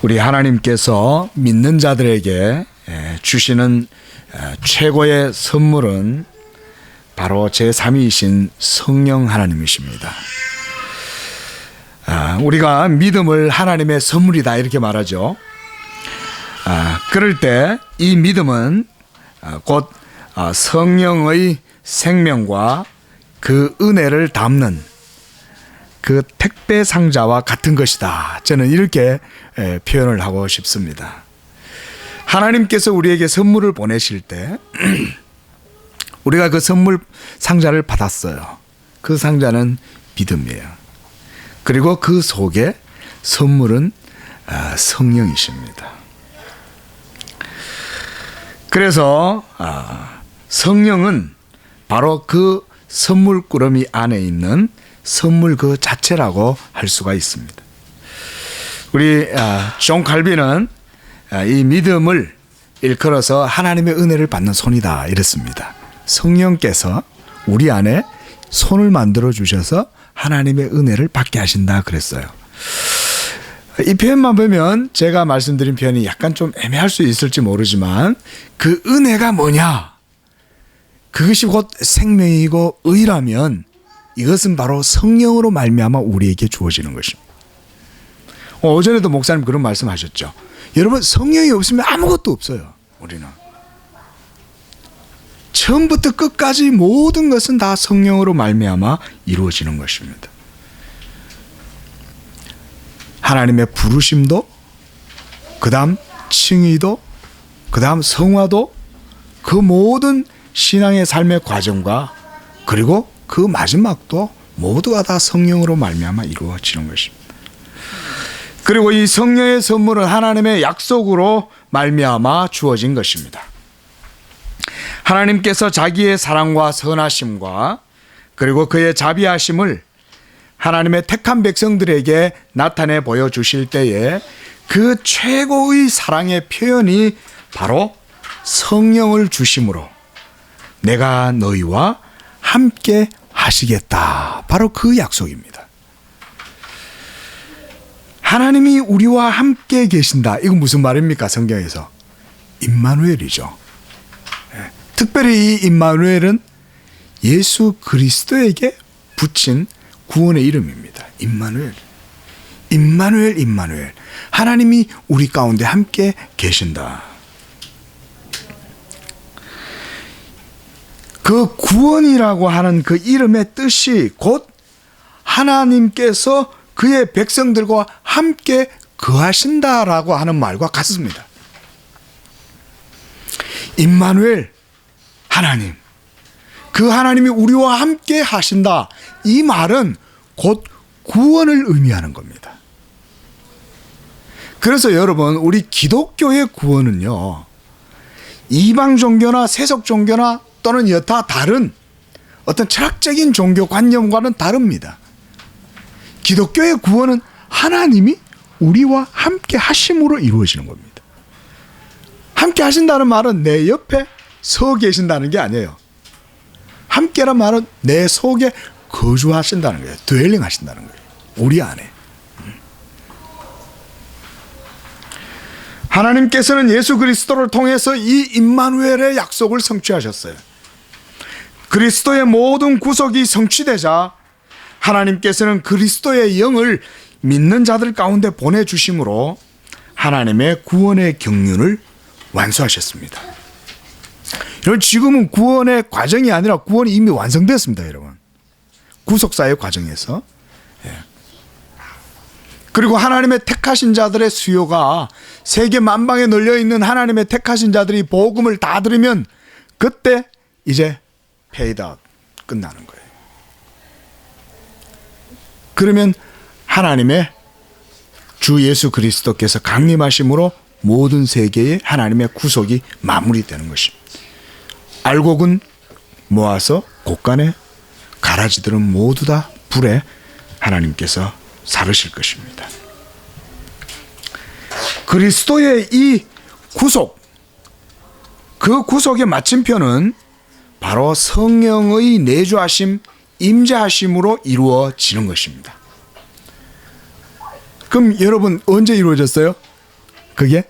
우리 하나님께서 믿는 자들에게 주시는 최고의 선물은 바로 제3위이신 성령 하나님이십니다. 우리가 믿음을 하나님의 선물이다 이렇게 말하죠. 그럴 때 이 믿음은 곧 성령의 생명과 그 은혜를 담는 그 택배 상자와 같은 것이다. 저는 이렇게 표현을 하고 싶습니다. 하나님께서 우리에게 선물을 보내실 때 우리가 그 선물 상자를 받았어요. 그 상자는 믿음이에요. 그리고 그 속에 선물은 성령이십니다. 그래서 성령은 바로 그 선물 꾸러미 안에 있는 선물 그 자체라고 할 수가 있습니다. 우리 존 칼빈은 이 믿음을 일컬어서 하나님의 은혜를 받는 손이다 이랬습니다. 성령께서 우리 안에 손을 만들어 주셔서 하나님의 은혜를 받게 하신다 그랬어요. 이 표현만 보면 제가 말씀드린 표현이 약간 좀 애매할 수 있을지 모르지만 그 은혜가 뭐냐? 그것이 곧 생명이고 의라면 이것은 바로 성령으로 말미암아 우리에게 주어지는 것입니다. 오전에도 목사님 그런 말씀하셨죠. 여러분 성령이 없으면 아무것도 없어요. 우리는 처음부터 끝까지 모든 것은 다 성령으로 말미암아 이루어지는 것입니다. 하나님의 부르심도, 그 다음 칭의도, 그 다음 성화도, 그 모든 신앙의 삶의 과정과 그리고 그 마지막도 모두가 다 성령으로 말미암아 이루어지는 것입니다. 그리고 이 성령의 선물은 하나님의 약속으로 말미암아 주어진 것입니다. 하나님께서 자기의 사랑과 선하심과 그리고 그의 자비하심을 하나님의 택한 백성들에게 나타내 보여주실 때에 그 최고의 사랑의 표현이 바로 성령을 주심으로 내가 너희와 함께 하시겠다. 바로 그 약속입니다. 하나님이 우리와 함께 계신다. 이건 무슨 말입니까? 성경에서 임마누엘이죠. 특별히 이 임마누엘은 예수 그리스도에게 붙인 구원의 이름입니다. 임마누엘. 임마누엘, 임마누엘. 하나님이 우리 가운데 함께 계신다. 그 구원이라고 하는 그 이름의 뜻이 곧 하나님께서 그의 백성들과 함께 거하신다라고 하는 말과 같습니다. 임마누엘, 하나님. 그 하나님이 우리와 함께 하신다. 이 말은 곧 구원을 의미하는 겁니다. 그래서 여러분, 우리 기독교의 구원은요, 이방 종교나 세속 종교나 또는 여타 다른 어떤 철학적인 종교 관념과는 다릅니다. 기독교의 구원은 하나님이 우리와 함께 하심으로 이루어지는 겁니다. 함께 하신다는 말은 내 옆에 서 계신다는 게 아니에요. 함께란 말은 내 속에 거주하신다는 거예요. 드웰링 하신다는 거예요. 우리 안에. 하나님께서는 예수 그리스도를 통해서 이 임마누엘의 약속을 성취하셨어요. 그리스도의 모든 구속이 성취되자 하나님께서는 그리스도의 영을 믿는 자들 가운데 보내주심으로 하나님의 구원의 경륜을 완수하셨습니다. 여러분, 지금은 구원의 과정이 아니라 구원이 이미 완성됐습니다. 여러분, 구속사의 과정에서. 그리고 하나님의 택하신 자들의 수요가 세계 만방에 널려있는 하나님의 택하신 자들이 복음을 다 들으면 그때 이제 페이드아웃 끝나는 거예요. 그러면 하나님의 주 예수 그리스도께서 강림하심으로 모든 세계에 하나님의 구속이 마무리되는 것입니다. 알곡은 모아서 곳간에 가라지들은 모두 다 불에 하나님께서 사르실 것입니다. 그리스도의 이 구속, 그 구속의 마침표는 바로 성령의 내주하심, 임재하심으로 이루어지는 것입니다. 그럼 여러분, 언제 이루어졌어요? 그게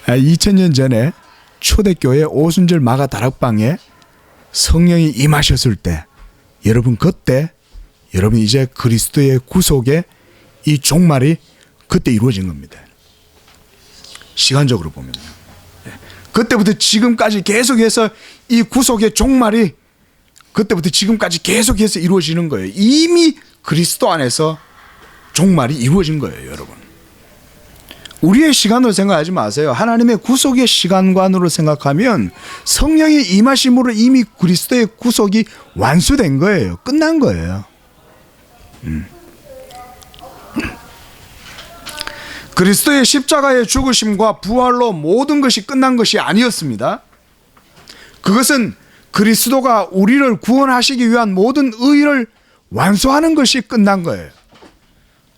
2000년 전에 초대교회 오순절 마가 다락방에 성령이 임하셨을 때, 여러분 그때 여러분 이제 그리스도의 구속의 이 종말이 그때 이루어진 겁니다. 시간적으로 보면요. 그때부터 지금까지 계속해서 이 구속의 종말이 그때부터 지금까지 계속해서 이루어지는 거예요. 이미 그리스도 안에서 종말이 이루어진 거예요, 여러분. 우리의 시간으로 생각하지 마세요. 하나님의 구속의 시간관으로 생각하면 성령의 임하심으로 이미 그리스도의 구속이 완수된 거예요. 끝난 거예요. 그리스도의 십자가의 죽으심과 부활로 모든 것이 끝난 것이 아니었습니다. 그것은 그리스도가 우리를 구원하시기 위한 모든 의를 완수하는 것이 끝난 거예요.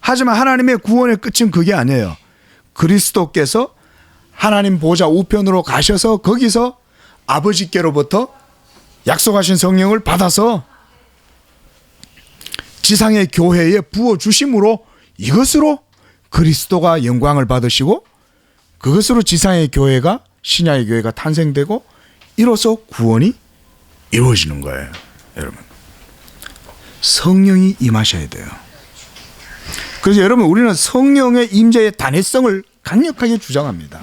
하지만 하나님의 구원의 끝은 그게 아니에요. 그리스도께서 하나님 보좌 우편으로 가셔서 거기서 아버지께로부터 약속하신 성령을 받아서 지상의 교회에 부어주심으로 이것으로 그리스도가 영광을 받으시고 그것으로 지상의 교회가 신약의 교회가 탄생되고 이로써 구원이 이루어지는 거예요. 여러분, 성령이 임하셔야 돼요. 그래서 여러분, 우리는 성령의 임재의 단회성을 강력하게 주장합니다.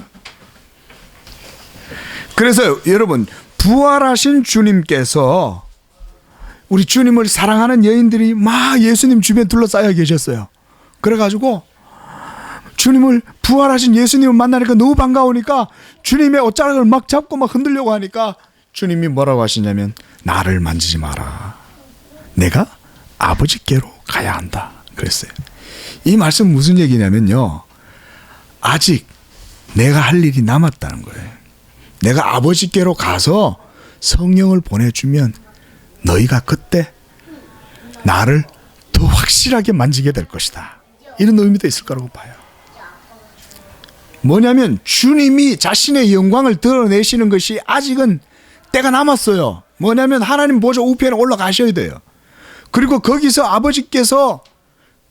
그래서 여러분, 부활하신 주님께서 우리 주님을 사랑하는 여인들이 막 예수님 주변에 둘러싸여 계셨어요. 그래가지고 주님을, 부활하신 예수님을 만나니까 너무 반가우니까 주님의 옷자락을 막 잡고 막 흔들려고 하니까 주님이 뭐라고 하시냐면, 나를 만지지 마라. 내가 아버지께로 가야 한다. 그랬어요. 이 말씀 무슨 얘기냐면요, 아직 내가 할 일이 남았다는 거예요. 내가 아버지께로 가서 성령을 보내주면 너희가 그때 나를 더 확실하게 만지게 될 것이다. 이런 의미도 있을 거라고 봐요. 뭐냐면 주님이 자신의 영광을 드러내시는 것이 아직은 때가 남았어요. 뭐냐면 하나님 보좌 우편에 올라가셔야 돼요. 그리고 거기서 아버지께서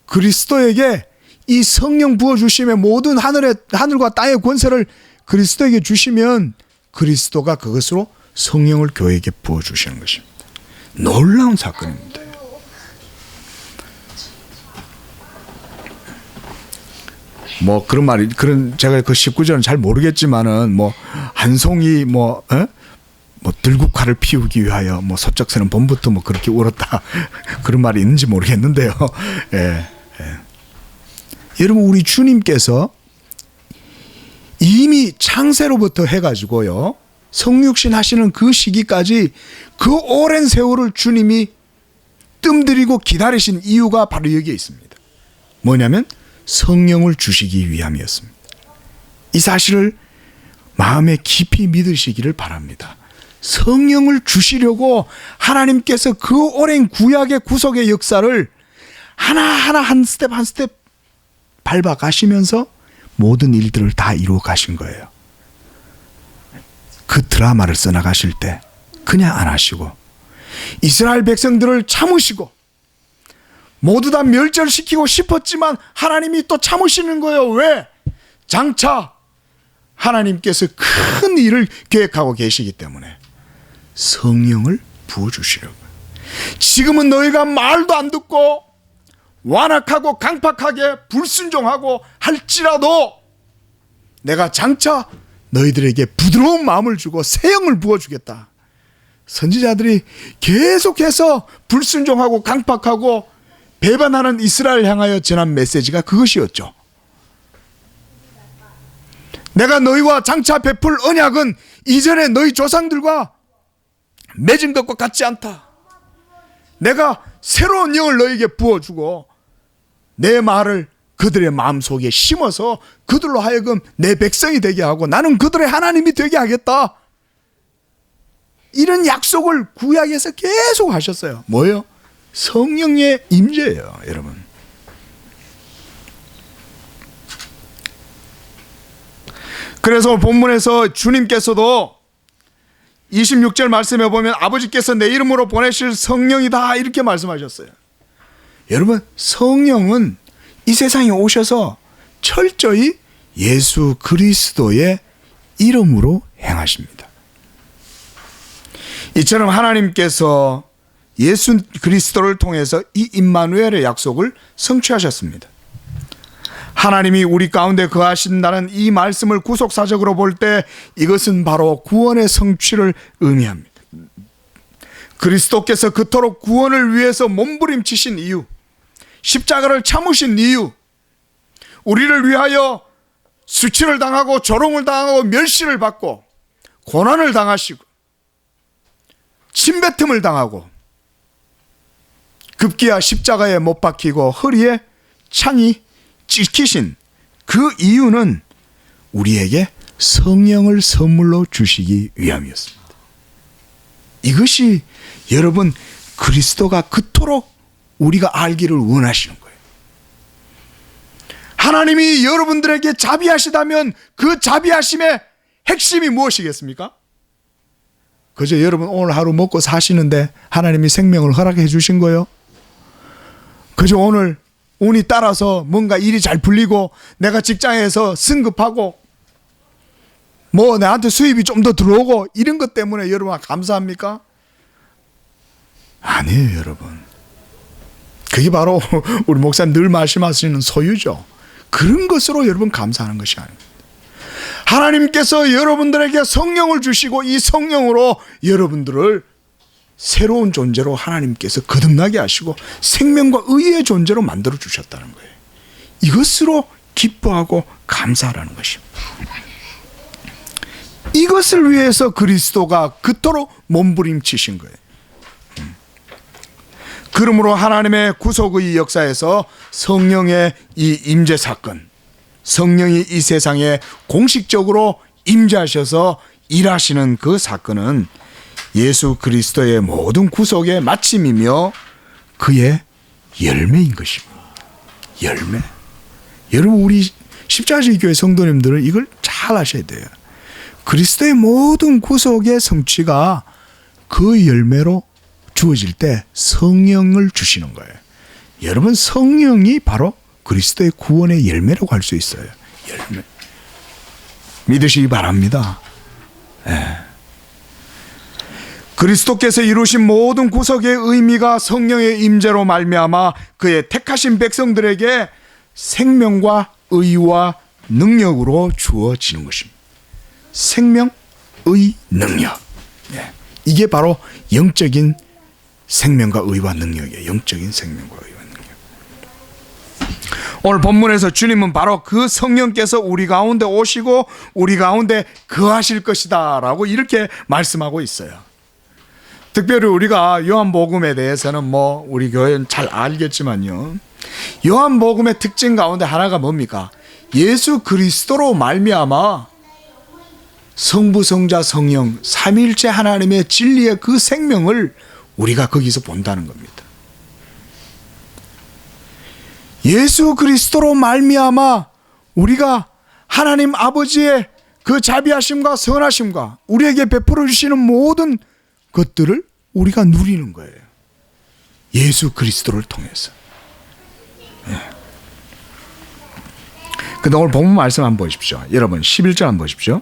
그리스도에게 이 성령 부어주심의 모든 하늘과 땅의 권세를 그리스도에게 주시면 그리스도가 그것으로 성령을 교회에게 부어주시는 것입니다. 놀라운 사건입니다. 뭐 그런 말이, 그런, 제가 그 19절은 잘 모르겠지만은 뭐 한 송이 뭐 들국화를 피우기 위하여 뭐 소쩍새는 봄부터 뭐 그렇게 울었다 그런 말이 있는지 모르겠는데요. 예. 여러분, 우리 주님께서 이미 창세로부터 해가지고요, 성육신 하시는 그 시기까지 그 오랜 세월을 주님이 뜸들이고 기다리신 이유가 바로 여기에 있습니다. 뭐냐면 성령을 주시기 위함이었습니다. 이 사실을 마음에 깊이 믿으시기를 바랍니다. 성령을 주시려고 하나님께서 그 오랜 구약의 구속의 역사를 하나하나 한 스텝 한 스텝 밟아 가시면서 모든 일들을 다 이루어 가신 거예요. 그 드라마를 써나가실 때 그냥 안 하시고 이스라엘 백성들을 참으시고 모두 다 멸절시키고 싶었지만 하나님이 또 참으시는 거예요. 왜? 장차 하나님께서 큰 일을 계획하고 계시기 때문에 성령을 부어주시려고요. 지금은 너희가 말도 안 듣고 완악하고 강팍하게 불순종하고 할지라도 내가 장차 너희들에게 부드러운 마음을 주고 새 영을 부어주겠다. 선지자들이 계속해서 불순종하고 강팍하고 배반하는 이스라엘 향하여 전한 메시지가 그것이었죠. 내가 너희와 장차 베풀 언약은 이전에 너희 조상들과 맺은 것과 같지 않다. 내가 새로운 영을 너희에게 부어주고 내 말을 그들의 마음속에 심어서 그들로 하여금 내 백성이 되게 하고 나는 그들의 하나님이 되게 하겠다. 이런 약속을 구약에서 계속 하셨어요. 뭐예요? 성령의 임재예요, 여러분. 그래서 본문에서 주님께서도 26절 말씀에 보면 아버지께서 내 이름으로 보내실 성령이다 이렇게 말씀하셨어요. 여러분, 성령은 이 세상에 오셔서 철저히 예수 그리스도의 이름으로 행하십니다. 이처럼 하나님께서 예수 그리스도를 통해서 이 임마누엘의 약속을 성취하셨습니다. 하나님이 우리 가운데 거하신다는 이 말씀을 구속사적으로 볼 때 이것은 바로 구원의 성취를 의미합니다. 그리스도께서 그토록 구원을 위해서 몸부림치신 이유, 십자가를 참으신 이유, 우리를 위하여 수치를 당하고 조롱을 당하고 멸시를 받고 고난을 당하시고 침뱉음을 당하고 급기야 십자가에 못 박히고 허리에 창이 찍히신 그 이유는 우리에게 성령을 선물로 주시기 위함이었습니다. 이것이 여러분 그리스도가 그토록 우리가 알기를 원하시는 거예요. 하나님이 여러분들에게 자비하시다면 그 자비하심의 핵심이 무엇이겠습니까? 그저 여러분 오늘 하루 먹고 사시는데 하나님이 생명을 허락해 주신 거예요? 그저 오늘 운이 따라서 뭔가 일이 잘 풀리고 내가 직장에서 승급하고 뭐 나한테 수입이 좀 더 들어오고 이런 것 때문에 여러분 감사합니까? 아니에요, 여러분. 그게 바로 우리 목사님 늘 말씀하시는 소유죠. 그런 것으로 여러분 감사하는 것이 아닙니다. 하나님께서 여러분들에게 성령을 주시고 이 성령으로 여러분들을 새로운 존재로 하나님께서 거듭나게 하시고 생명과 의의 존재로 만들어 주셨다는 거예요. 이것으로 기뻐하고 감사하라는 것입니다. 이것을 위해서 그리스도가 그토록 몸부림치신 거예요. 그러므로 하나님의 구속의 역사에서 성령의 이 임재 사건, 성령이 이 세상에 공식적으로 임재하셔서 일하시는 그 사건은 예수 그리스도의 모든 구속의 마침이며 그의 열매인 것입니다. 열매. 여러분 우리 십자가주의 교회 성도님들은 이걸 잘 아셔야 돼요. 그리스도의 모든 구속의 성취가 그 열매로 주어질 때 성령을 주시는 거예요. 여러분 성령이 바로 그리스도의 구원의 열매라고 할 수 있어요. 열매. 믿으시기 바랍니다. 네. 그리스도께서 이루신 모든 구속의 의미가 성령의 임재로 말미암아 그의 택하신 백성들에게 생명과 의와 능력으로 주어지는 것입니다. 생명, 의, 능력. 네. 이게 바로 영적인 생명과 의와 능력이에요. 영적인 생명과 의와 능력. 오늘 본문에서 주님은 바로 그 성령께서 우리 가운데 오시고 우리 가운데 거하실 것이다 라고 이렇게 말씀하고 있어요. 특별히 우리가 요한복음에 대해서는 뭐 우리 교회는 잘 알겠지만요. 요한복음의 특징 가운데 하나가 뭡니까? 예수 그리스도로 말미암아 성부, 성자, 성령 삼위일체 하나님의 진리의 그 생명을 우리가 거기서 본다는 겁니다. 예수 그리스도로 말미암아 우리가 하나님 아버지의 그 자비하심과 선하심과 우리에게 베풀어 주시는 모든 것들을 우리가 누리는 거예요. 예수 그리스도를 통해서. 네. 근데 오늘 본문 말씀 한번 보십시오. 여러분 11절 한번 보십시오.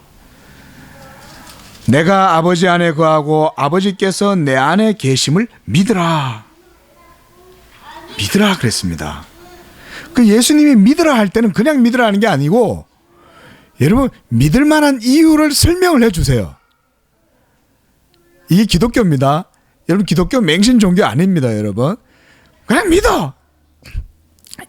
내가 아버지 안에 거하고 아버지께서 내 안에 계심을 믿으라. 믿으라 그랬습니다. 그 예수님이 믿으라 할 때는 그냥 믿으라 하는 게 아니고 여러분 믿을 만한 이유를 설명을 해 주세요. 이게 기독교입니다. 여러분 기독교 맹신 종교 아닙니다. 여러분 그냥 믿어.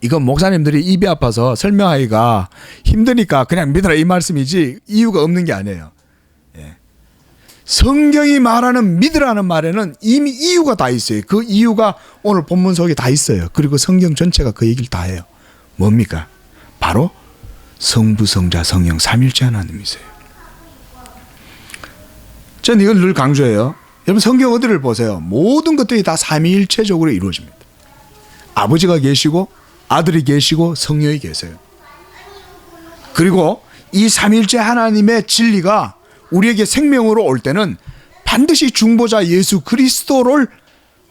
이건 목사님들이 입이 아파서 설명하기가 힘드니까 그냥 믿으라 이 말씀이지 이유가 없는 게 아니에요. 성경이 말하는 믿으라는 말에는 이미 이유가 다 있어요. 그 이유가 오늘 본문 속에 다 있어요. 그리고 성경 전체가 그 얘기를 다 해요. 뭡니까? 바로 성부, 성자, 성령 삼일체 하나님이세요. 저는 이걸 늘 강조해요. 여러분 성경 어디를 보세요. 모든 것들이 다 삼위일체적으로 이루어집니다. 아버지가 계시고 아들이 계시고 성령이 계세요. 그리고 이 삼위일체 하나님의 진리가 우리에게 생명으로 올 때는 반드시 중보자 예수 그리스도를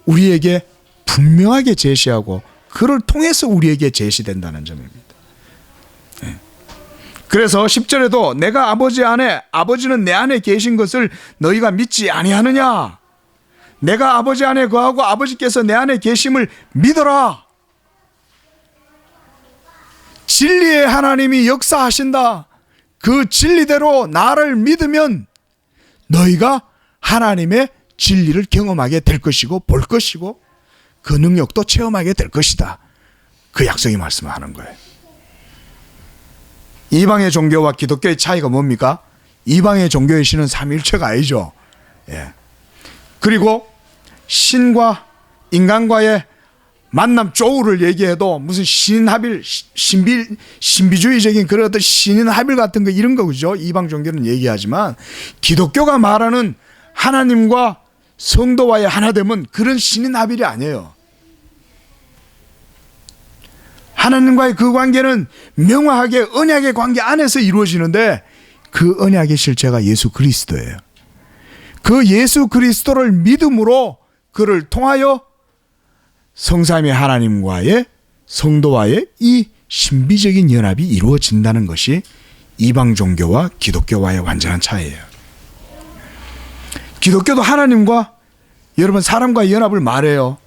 우리에게 분명하게 제시하고 그를 통해서 우리에게 제시된다는 점입니다. 네. 그래서 10절에도 내가 아버지 안에, 아버지는 내 안에 계신 것을 너희가 믿지 아니하느냐? 내가 아버지 안에 거하고 아버지께서 내 안에 계심을 믿어라. 진리의 하나님이 역사하신다. 그 진리대로 나를 믿으면 너희가 하나님의 진리를 경험하게 될 것이고 볼 것이고 그 능력도 체험하게 될 것이다. 그 약속이 말씀하는 거예요. 이방의 종교와 기독교의 차이가 뭡니까? 이방의 종교의 신은 삼위일체가 아니죠. 예. 그리고 신과 인간과의 만남 조우를 얘기해도 무슨 신합일, 신비주의적인 그런 어떤 신합일 같은 거 이런 거죠. 이방 종교는 얘기하지만 기독교가 말하는 하나님과 성도와의 하나됨은 그런 신합일이 아니에요. 하나님과의 그 관계는 명확하게 언약의 관계 안에서 이루어지는데 그 언약의 실체가 예수 그리스도예요. 그 예수 그리스도를 믿음으로 그를 통하여 성삼위 하나님과의 성도와의 이 신비적인 연합이 이루어진다는 것이 이방 종교와 기독교와의 완전한 차이예요. 기독교도 하나님과 여러분 사람과의 연합을 말해요.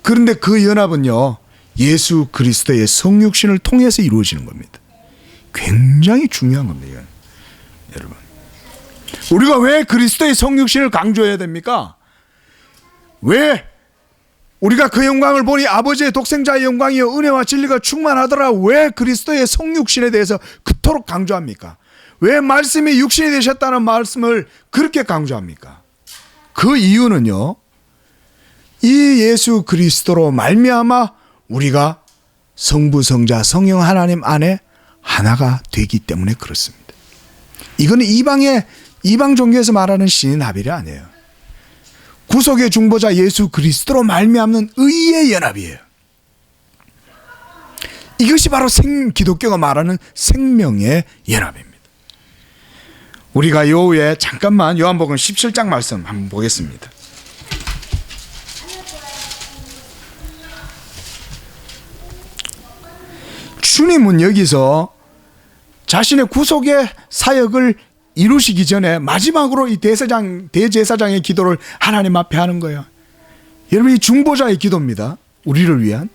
그런데 그 연합은요 예수 그리스도의 성육신을 통해서 이루어지는 겁니다. 굉장히 중요한 겁니다. 여러분, 우리가 왜 그리스도의 성육신을 강조해야 됩니까? 왜 우리가 그 영광을 보니 아버지의 독생자의 영광이요 은혜와 진리가 충만하더라. 왜 그리스도의 성육신에 대해서 그토록 강조합니까? 왜 말씀이 육신이 되셨다는 말씀을 그렇게 강조합니까? 그 이유는요, 이 예수 그리스도로 말미암아 우리가 성부, 성자, 성령 하나님 안에 하나가 되기 때문에 그렇습니다. 이거는 이방 종교에서 말하는 신합일이 아니에요. 구속의 중보자 예수 그리스도로 말미암는 의의 연합이에요. 이것이 바로 기독교가 말하는 생명의 연합입니다. 우리가 요 후에 잠깐만 요한복음 17장 말씀 한번 보겠습니다. 주님은 여기서 자신의 구속의 사역을 이루시기 전에 마지막으로 이 대제사장의 기도를 하나님 앞에 하는 거예요. 여러분, 이 중보자의 기도입니다. 우리를 위한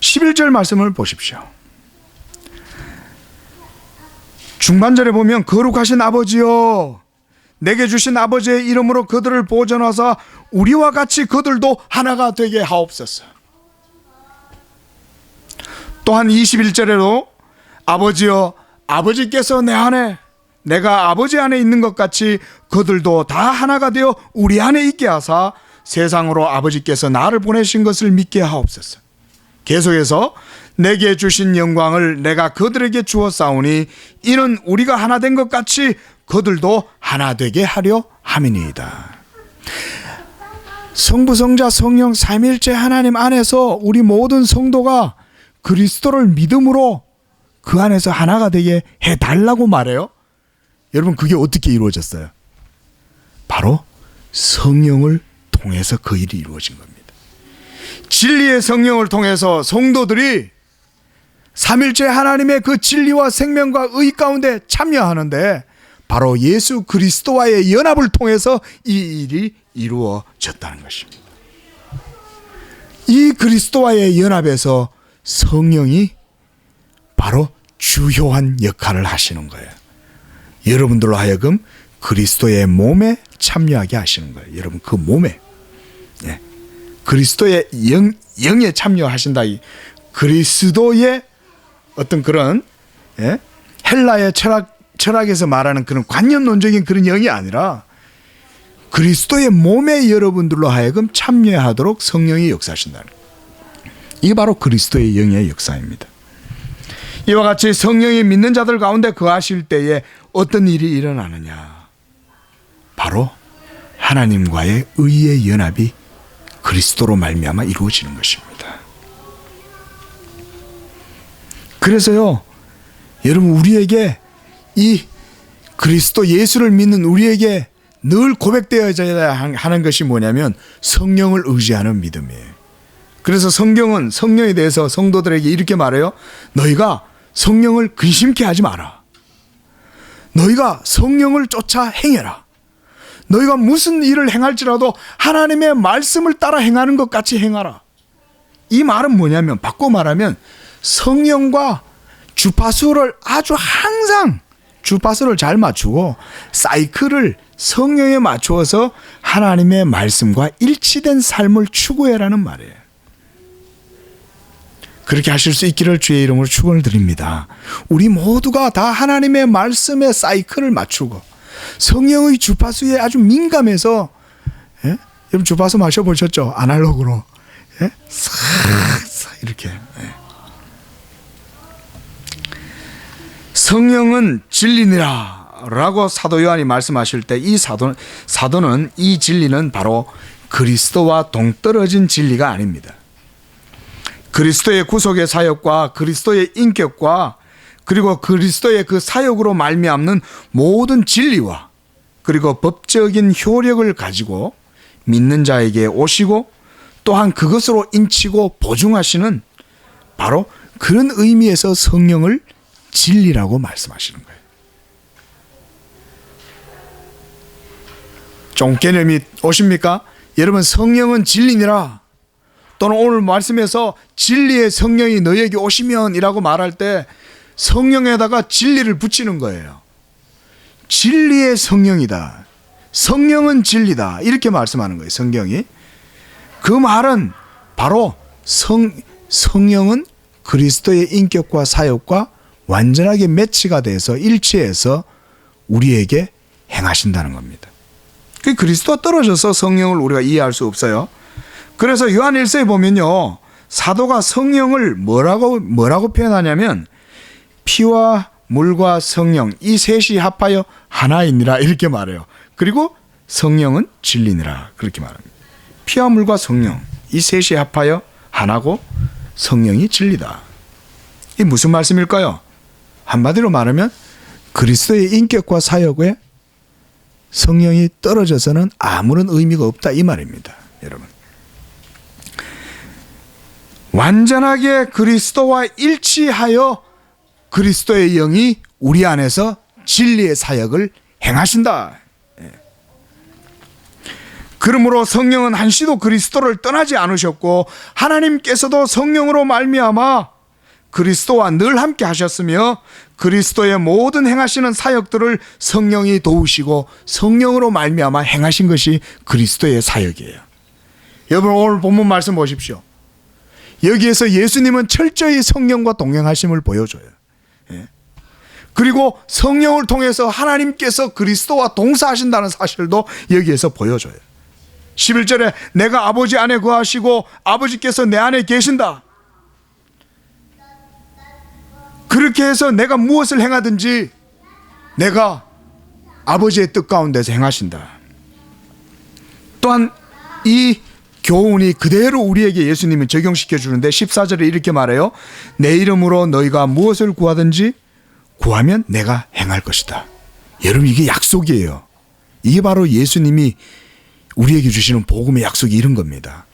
11절 말씀을 보십시오. 중반절에 보면 거룩하신 아버지여 내게 주신 아버지의 이름으로 그들을 보존하사 우리와 같이 그들도 하나가 되게 하옵소서. 또한 21절에도 아버지여 아버지께서 내 안에 내가 아버지 안에 있는 것 같이 그들도 다 하나가 되어 우리 안에 있게 하사 세상으로 아버지께서 나를 보내신 것을 믿게 하옵소서. 계속해서 내게 주신 영광을 내가 그들에게 주었사오니 이는 우리가 하나 된 것 같이 그들도 하나 되게 하려 함이니이다. 성부, 성자, 성령 삼위일체 하나님 안에서 우리 모든 성도가 그리스도를 믿음으로 그 안에서 하나가 되게 해달라고 말해요. 여러분, 그게 어떻게 이루어졌어요? 바로 성령을 통해서 그 일이 이루어진 겁니다. 진리의 성령을 통해서 성도들이 삼일째 하나님의 그 진리와 생명과 의 가운데 참여하는데 바로 예수 그리스도와의 연합을 통해서 이 일이 이루어졌다는 것입니다. 이 그리스도와의 연합에서 성령이 바로 주요한 역할을 하시는 거예요. 여러분들로 하여금 그리스도의 몸에 참여하게 하시는 거예요. 여러분, 그 몸에 그리스도의 영에 참여하신다. 그리스도의 어떤 그런 헬라의 철학에서 말하는 그런 관념론적인 그런 영이 아니라 그리스도의 몸에 여러분들로 하여금 참여하도록 성령이 역사하신다는 거예요. 이게 바로 그리스도의 영의 역사입니다. 이와 같이 성령이 믿는 자들 가운데 거하실 때에 어떤 일이 일어나느냐? 바로 하나님과의 의의 연합이 그리스도로 말미암아 이루어지는 것입니다. 그래서요, 여러분, 우리에게 이 그리스도 예수를 믿는 우리에게 늘 고백되어져야 하는 것이 뭐냐면 성령을 의지하는 믿음이에요. 그래서 성경은 성령에 대해서 성도들에게 이렇게 말해요. 너희가 성령을 근심케 하지 마라. 너희가 성령을 쫓아 행해라. 너희가 무슨 일을 행할지라도 하나님의 말씀을 따라 행하는 것 같이 행하라. 이 말은 뭐냐면, 바꿔 말하면 성령과 주파수를 아주 항상 주파수를 잘 맞추고 사이클을 성령에 맞추어서 하나님의 말씀과 일치된 삶을 추구해라는 말이에요. 그렇게 하실 수 있기를 주의 이름으로 축원을 드립니다. 우리 모두가 다 하나님의 말씀의 사이클을 맞추고 성령의 주파수에 아주 민감해서, 예? 여러분 주파수 마셔보셨죠? 아날로그로, 예? 싹 이렇게, 예. 성령은 진리니라 라고 사도 요한이 말씀하실 때 이 사도는 이 진리는 바로 그리스도와 동떨어진 진리가 아닙니다. 그리스도의 구속의 사역과 그리스도의 인격과 그리고 그리스도의 그 사역으로 말미암는 모든 진리와 그리고 법적인 효력을 가지고 믿는 자에게 오시고 또한 그것으로 인치고 보증하시는 바로 그런 의미에서 성령을 진리라고 말씀하시는 거예요. 좀 개념이 오십니까? 여러분, 성령은 진리니라, 또는 오늘 말씀에서 진리의 성령이 너희에게 오시면 이라고 말할 때 성령에다가 진리를 붙이는 거예요. 진리의 성령이다, 성령은 진리다, 이렇게 말씀하는 거예요, 성경이. 그 말은 바로 성령은 그리스도의 인격과 사역과 완전하게 매치가 돼서 일치해서 우리에게 행하신다는 겁니다. 그 그리스도와 떨어져서 성령을 우리가 이해할 수 없어요. 그래서 요한 1서에 보면요, 사도가 성령을 뭐라고 표현하냐면 피와 물과 성령 이 셋이 합하여 하나이니라 이렇게 말해요. 그리고 성령은 진리니라 그렇게 말합니다. 피와 물과 성령 이 셋이 합하여 하나고 성령이 진리다. 이게 무슨 말씀일까요? 한마디로 말하면 그리스도의 인격과 사역에 성령이 떨어져서는 아무런 의미가 없다 이 말입니다. 여러분, 완전하게 그리스도와 일치하여 그리스도의 영이 우리 안에서 진리의 사역을 행하신다. 그러므로 성령은 한시도 그리스도를 떠나지 않으셨고 하나님께서도 성령으로 말미암아 그리스도와 늘 함께 하셨으며 그리스도의 모든 행하시는 사역들을 성령이 도우시고 성령으로 말미암아 행하신 것이 그리스도의 사역이에요. 여러분, 오늘 본문 말씀 보십시오. 여기에서 예수님은 철저히 성령과 동행하심을 보여줘요. 그리고 성령을 통해서 하나님께서 그리스도와 동사하신다는 사실도 여기에서 보여줘요. 11절에 내가 아버지 안에 거하시고 아버지께서 내 안에 계신다. 그렇게 해서 내가 무엇을 행하든지 내가 아버지의 뜻 가운데서 행하신다. 또한 이 교훈이 그대로 우리에게 예수님이 적용시켜 주는데 14절에 이렇게 말해요. 내 이름으로 너희가 무엇을 구하든지 구하면 내가 행할 것이다. 여러분, 이게 약속이에요. 이게 바로 예수님이 우리에게 주시는 복음의 약속이 이런 겁니다.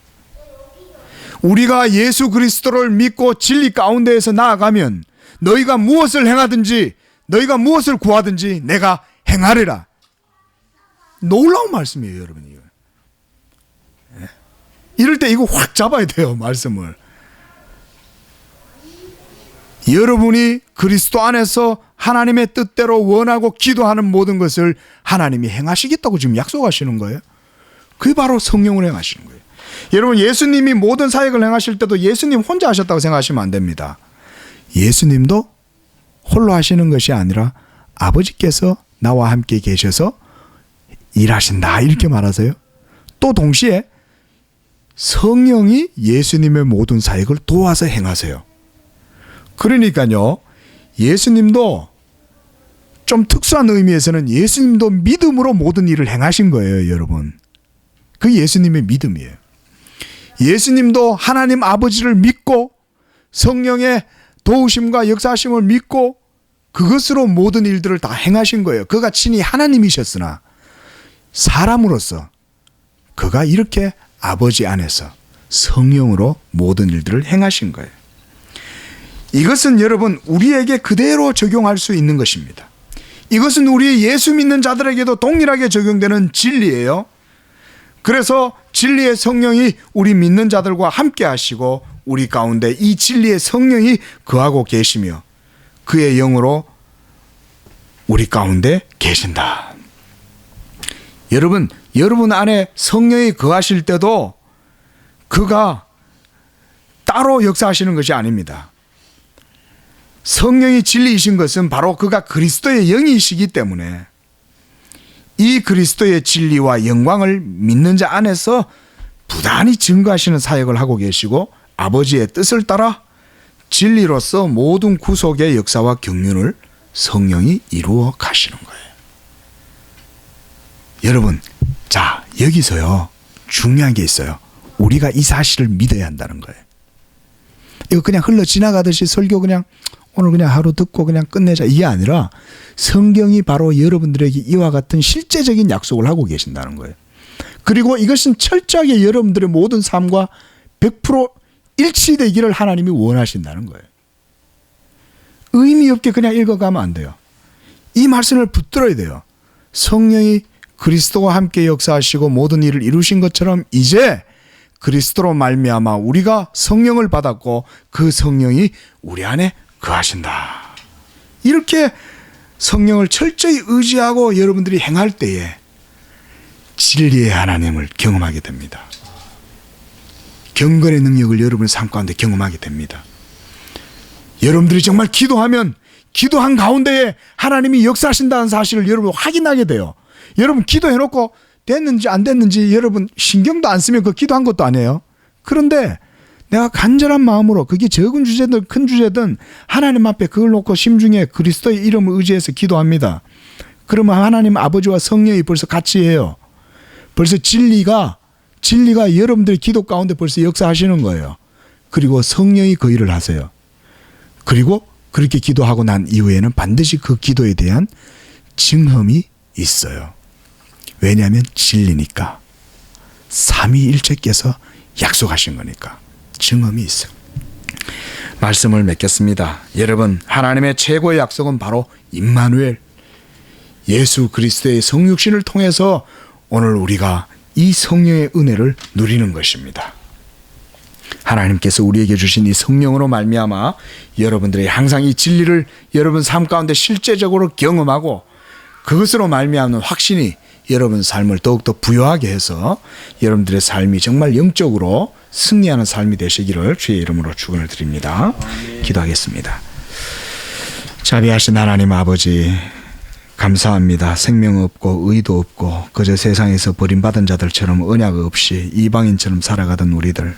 우리가 예수 그리스도를 믿고 진리 가운데에서 나아가면 너희가 무엇을 행하든지 너희가 무엇을 구하든지 내가 행하리라. 놀라운 말씀이에요, 여러분. 이거. 이럴 때 이거 확 잡아야 돼요, 말씀을. 여러분이 그리스도 안에서 하나님의 뜻대로 원하고 기도하는 모든 것을 하나님이 행하시겠다고 지금 약속하시는 거예요. 그게 바로 성령으로 행하시는 거예요. 여러분, 예수님이 모든 사역을 행하실 때도 예수님 혼자 하셨다고 생각하시면 안 됩니다. 예수님도 홀로 하시는 것이 아니라 아버지께서 나와 함께 계셔서 일하신다 이렇게 말하세요. 또 동시에 성령이 예수님의 모든 사역을 도와서 행하세요. 그러니까요, 예수님도 좀 특수한 의미에서는 예수님도 믿음으로 모든 일을 행하신 거예요, 여러분. 그 예수님의 믿음이에요. 예수님도 하나님 아버지를 믿고 성령의 도우심과 역사하심을 믿고 그것으로 모든 일들을 다 행하신 거예요. 그가 친히 하나님이셨으나 사람으로서 그가 이렇게 아버지 안에서 성령으로 모든 일들을 행하신 거예요. 이것은 여러분 우리에게 그대로 적용할 수 있는 것입니다. 이것은 우리 예수 믿는 자들에게도 동일하게 적용되는 진리예요. 그래서 진리의 성령이 우리 믿는 자들과 함께 하시고 우리 가운데 이 진리의 성령이 거하고 계시며 그의 영으로 우리 가운데 계신다. 여러분 안에 성령이 거하실 때도 그가 따로 역사하시는 것이 아닙니다. 성령이 진리이신 것은 바로 그가 그리스도의 영이시기 때문에 이 그리스도의 진리와 영광을 믿는 자 안에서 부단히 증거하시는 사역을 하고 계시고 아버지의 뜻을 따라 진리로서 모든 구속의 역사와 경륜을 성령이 이루어 가시는 거예요. 여러분, 자, 여기서요 중요한 게 있어요. 우리가 이 사실을 믿어야 한다는 거예요. 이거 그냥 흘러 지나가듯이 설교 그냥 오늘 그냥 하루 듣고 그냥 끝내자 이게 아니라 성경이 바로 여러분들에게 이와 같은 실제적인 약속을 하고 계신다는 거예요. 그리고 이것은 철저하게 여러분들의 모든 삶과 100% 일치되기를 하나님이 원하신다는 거예요. 의미 없게 그냥 읽어가면 안 돼요. 이 말씀을 붙들어야 돼요. 성령이 그리스도와 함께 역사하시고 모든 일을 이루신 것처럼 이제 그리스도로 말미암아 우리가 성령을 받았고 그 성령이 우리 안에 거하신다. 이렇게 성령을 철저히 의지하고 여러분들이 행할 때에 진리의 하나님을 경험하게 됩니다. 경건의 능력을 여러분의 삶 가운데 경험하게 됩니다. 여러분들이 정말 기도하면 기도한 가운데에 하나님이 역사하신다는 사실을 여러분 확인하게 돼요. 여러분 기도해놓고 됐는지 안 됐는지 여러분 신경도 안 쓰면 그 기도한 것도 아니에요. 그런데 내가 간절한 마음으로 그게 적은 주제든 큰 주제든 하나님 앞에 그걸 놓고 심중에 그리스도의 이름을 의지해서 기도합니다. 그러면 하나님 아버지와 성령이 벌써 같이 해요. 벌써 진리가 여러분들의 기도 가운데 벌써 역사하시는 거예요. 그리고 성령이 그 일을 하세요. 그리고 그렇게 기도하고 난 이후에는 반드시 그 기도에 대한 증험이 있어요. 왜냐하면 진리니까. 삼위일체께서 약속하신 거니까 증험이 있어요. 말씀을 맺겠습니다. 여러분, 하나님의 최고의 약속은 바로 임마누엘 예수 그리스도의 성육신을 통해서 오늘 우리가 이 성령의 은혜를 누리는 것입니다. 하나님께서 우리에게 주신 이 성령으로 말미암아 여러분들이 항상 이 진리를 여러분 삶 가운데 실제적으로 경험하고 그것으로 말미암는 확신이 여러분 삶을 더욱더 부유하게 해서 여러분들의 삶이 정말 영적으로 승리하는 삶이 되시기를 주의 이름으로 축원을 드립니다. 기도하겠습니다. 자비하신 하나님 아버지, 감사합니다. 생명 없고 의도 없고 그저 세상에서 버림받은 자들처럼 언약 없이 이방인처럼 살아가던 우리들,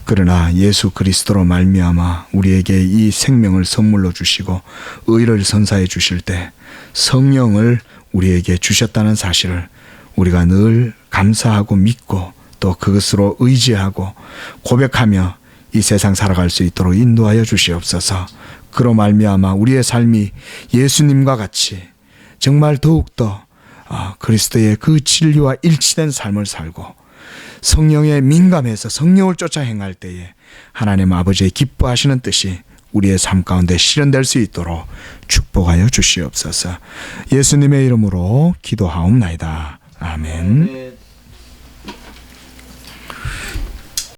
그러나 예수 그리스도로 말미암아 우리에게 이 생명을 선물로 주시고 의를 선사해 주실 때 성령을 우리에게 주셨다는 사실을 우리가 늘 감사하고 믿고 또 그것으로 의지하고 고백하며 이 세상 살아갈 수 있도록 인도하여 주시옵소서. 그로 말미암아 우리의 삶이 예수님과 같이 정말 더욱더 그리스도의 그 진리와 일치된 삶을 살고 성령에 민감해서 성령을 쫓아 행할 때에 하나님 아버지의 기뻐하시는 뜻이 우리의 삶 가운데 실현될 수 있도록 축복하여 주시옵소서. 예수님의 이름으로 기도하옵나이다. 아멘.